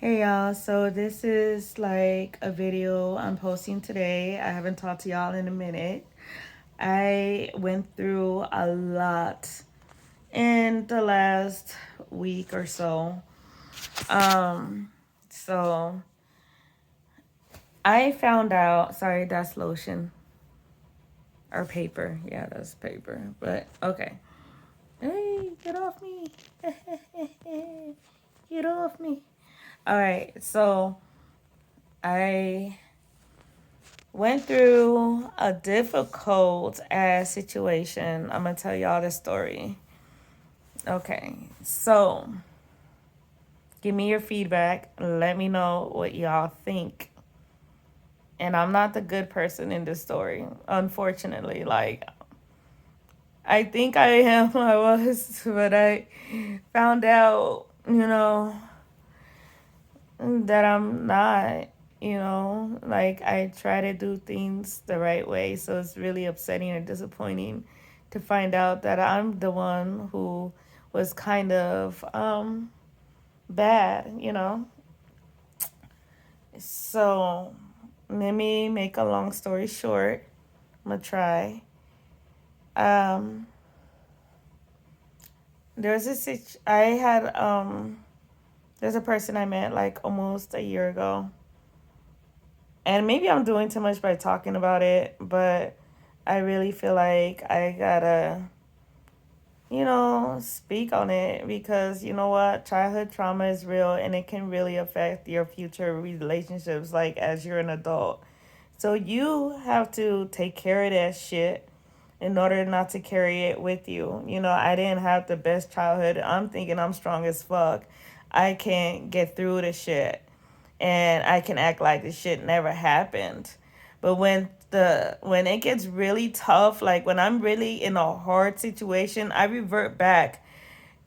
Hey y'all, so this is like a video I'm posting today. I haven't talked to y'all in a minute. I went through a lot in the last week or so. Um, so I found out, sorry, that's lotion or paper. Yeah, that's paper. But okay. Hey, get off me. Get off me. All right, so I went through a difficult ass situation. I'm gonna tell y'all the story. Okay, so give me your feedback. Let me know what y'all think. And I'm not the good person in this story, unfortunately. Like, I think I am, I was, but I found out, that I'm not. Like I try to do things the right way, so it's really upsetting and disappointing to find out that I'm the one who was kind of bad. So let me make a long story short. I'm gonna try. um there's a I had there's a person I met like almost a year ago, and maybe I'm doing too much by talking about it, but I really feel like I gotta, speak on it because you know what? Childhood trauma is real and it can really affect your future relationships, like as you're an adult. So you have to take care of that shit in order not to carry it with you. I didn't have the best childhood. I'm thinking I'm strong as fuck. I can't get through the shit and I can act like this shit never happened. But when it gets really tough, like when I'm really in a hard situation, I revert back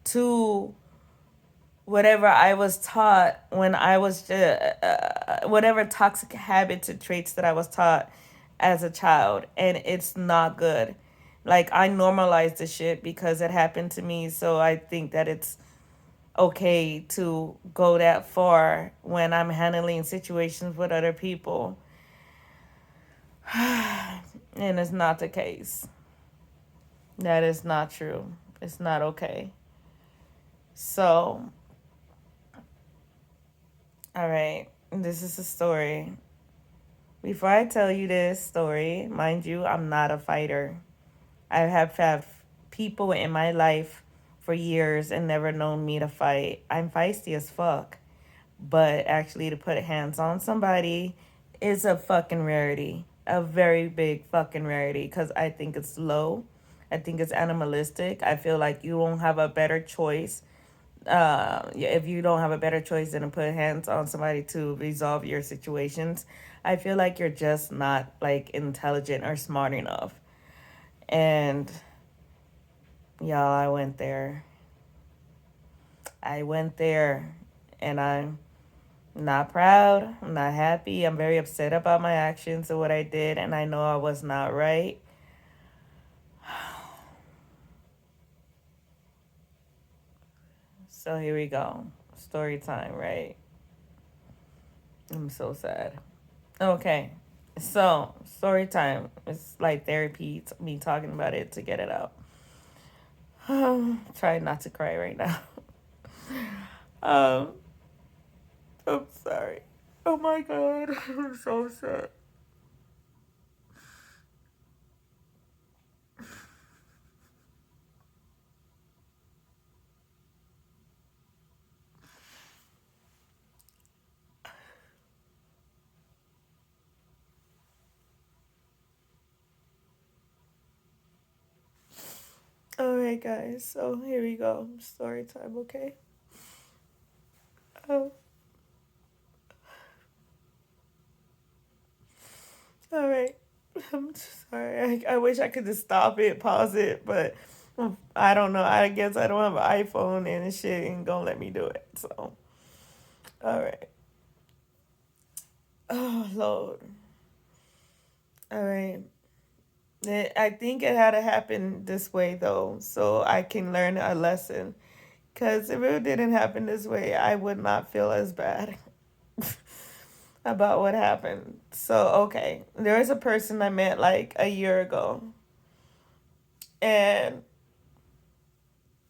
to whatever I was taught when I was whatever toxic habits and traits that I was taught as a child, and it's not good. Like I normalized the shit because it happened to me, so I think that it's okay to go that far when I'm handling situations with other people. And it's not the case. That is not true. It's not okay. So, all right, this is a story. Before I tell you this story, mind you, I'm not a fighter. I have had people in my life for years and never known me to fight. I'm feisty as fuck. But actually, to put hands on somebody is a fucking rarity. A very big fucking rarity because I think it's low. I think it's animalistic. I feel like you don't have a better choice. If you don't have a better choice than to put hands on somebody to resolve your situations, I feel like you're just not like intelligent or smart enough. And y'all, I went there. I went there, and I'm not proud. I'm not happy. I'm very upset about my actions and what I did, and I know I was not right. So here we go. Story time, right? I'm so sad. Okay. So, story time. It's like therapy, me talking about it to get it out. Try not to cry right now. um, I'm sorry. Oh my god, I'm so sad. Alright, guys, so here we go. Story time, okay? Um, alright. I'm sorry. I wish I could just stop it, pause it, but I don't know. I guess I don't have an iPhone and shit ain't gonna let me do it. So, alright. Oh, Lord. Alright. I think it had to happen this way, though, so I can learn a lesson. Because if it didn't happen this way, I would not feel as bad about what happened. So, okay, there was a person I met like a year ago, and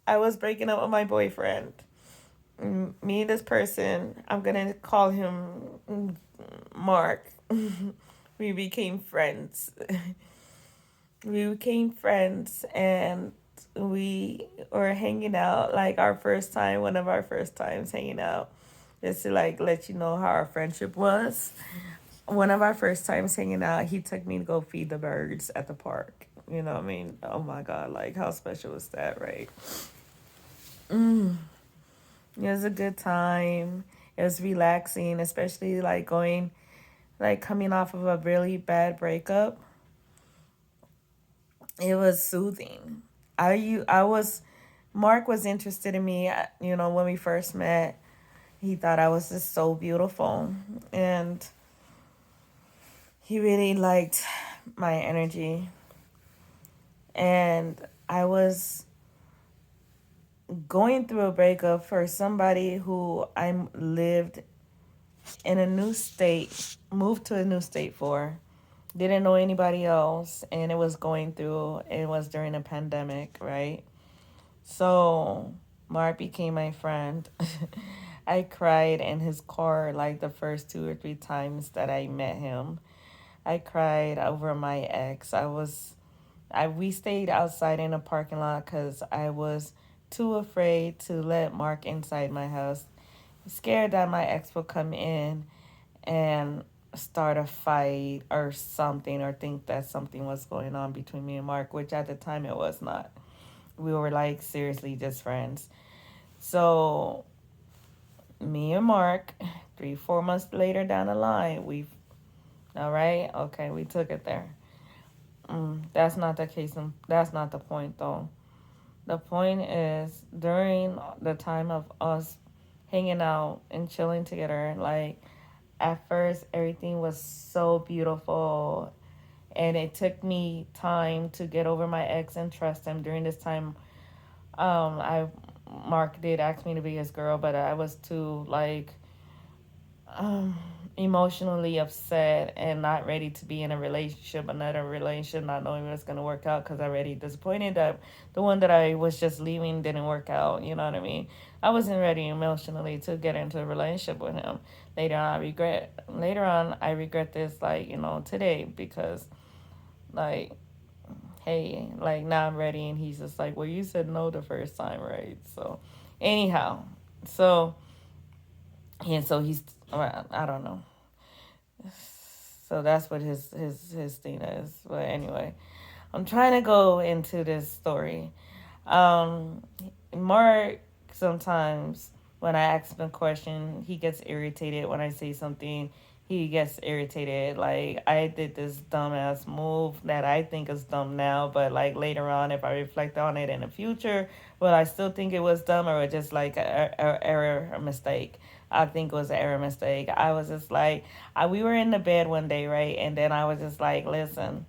I was breaking up with my boyfriend. Me and this person, I'm gonna call him Mark. We became friends. We became friends, and we were hanging out like our first time, one of our first times hanging out. Just to like let you know how our friendship was. One of our first times hanging out, he took me to go feed the birds at the park. You know what I mean? Oh my God, like how special was that, right? Mm. It was a good time. It was relaxing, especially like going, like coming off of a really bad breakup. It was soothing. Mark was interested in me, when we first met. He thought I was just so beautiful. And he really liked my energy. And I was going through a breakup for somebody who I lived in a new state, moved to a new state for, didn't know anybody else, and it was during a pandemic, right? So Mark became my friend. I cried in his car like the first 2 or 3 times that I met him. I cried over my ex. We stayed outside in a parking lot because I was too afraid to let Mark inside my house, scared that my ex would come in and start a fight or something, or think that something was going on between me and Mark, which at the time it was not. We were like seriously just friends. So me and Mark, 3, 4 months later down the line, all right, okay, we took it there. That's not the case. That's not the point though. The point is during the time of us hanging out and chilling together, like at first everything was so beautiful, and it took me time to get over my ex and trust him. During this time, I Mark did ask me to be his girl, but I was too like um, emotionally upset and not ready to be in a relationship, another relationship, not knowing what's going to work out because I already disappointed that the one that I was just leaving didn't work out. You know what I mean? I wasn't ready emotionally to get into a relationship with him. Later on, I regret this, like, today, because, like, hey, like, now I'm ready. And he's just like, well, you said no the first time, right? So, anyhow, so, and so he's, well, I don't know. So that's what his thing is. But anyway, I'm trying to go into this story. Um, Mark, sometimes when I ask him a question, he gets irritated when I say something. He gets irritated. Like, I did this dumbass move that I think is dumb now, but like later on, if I reflect on it in the future, will I still think it was dumb, or just like a error, a mistake? I think it was an error mistake. I was just like, we were in the bed one day, right? And then I was just like, listen,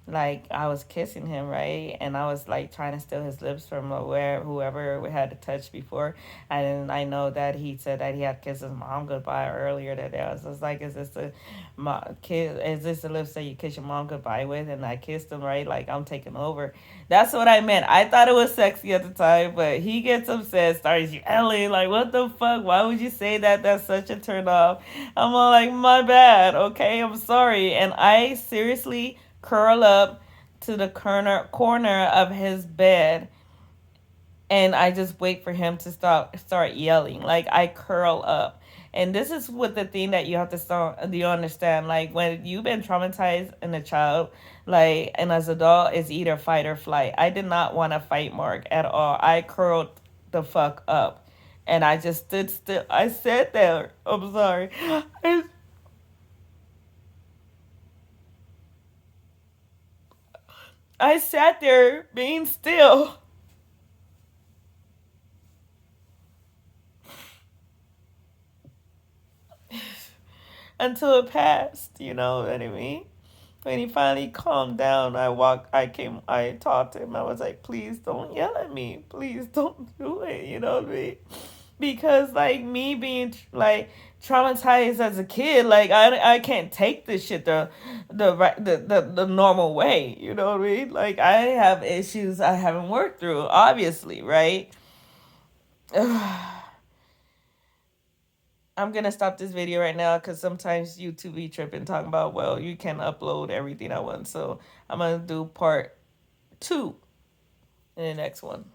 like I was kissing him, right, and I was like trying to steal his lips from where whoever we had to touch before. And I know that he said that he had kissed his mom goodbye earlier that day. I was just like, is this the kiss, is this the lips that you kiss your mom goodbye with? And I kissed him, right, like I'm taking over. That's what I meant. I thought it was sexy at the time, but he gets upset, starts yelling like, what the fuck, why would you say that? That's such a turn off. I'm all like, my bad, okay, I'm sorry. And I seriously curl up to the corner of his bed, and I just wait for him to start yelling. Like, I curl up. And this is what the thing that you have to start, you understand, like when you've been traumatized in a child, like, and as an adult, it's either fight or flight. I did not want to fight Mark at all. I curled the fuck up, and I just stood still. I sat there. I'm sorry. I sat there being still until it passed, you know what I mean? When he finally calmed down, I talked to him. I was like, please don't yell at me. Please don't do it. You know what I mean? Because like me being like traumatized as a kid, like I can't take this shit the normal way. You know what I mean? Like I have issues I haven't worked through, obviously, right? I'm gonna stop this video right now because sometimes YouTube be tripping talking about, well, you can upload everything at once. So I'm gonna do part two in the next one.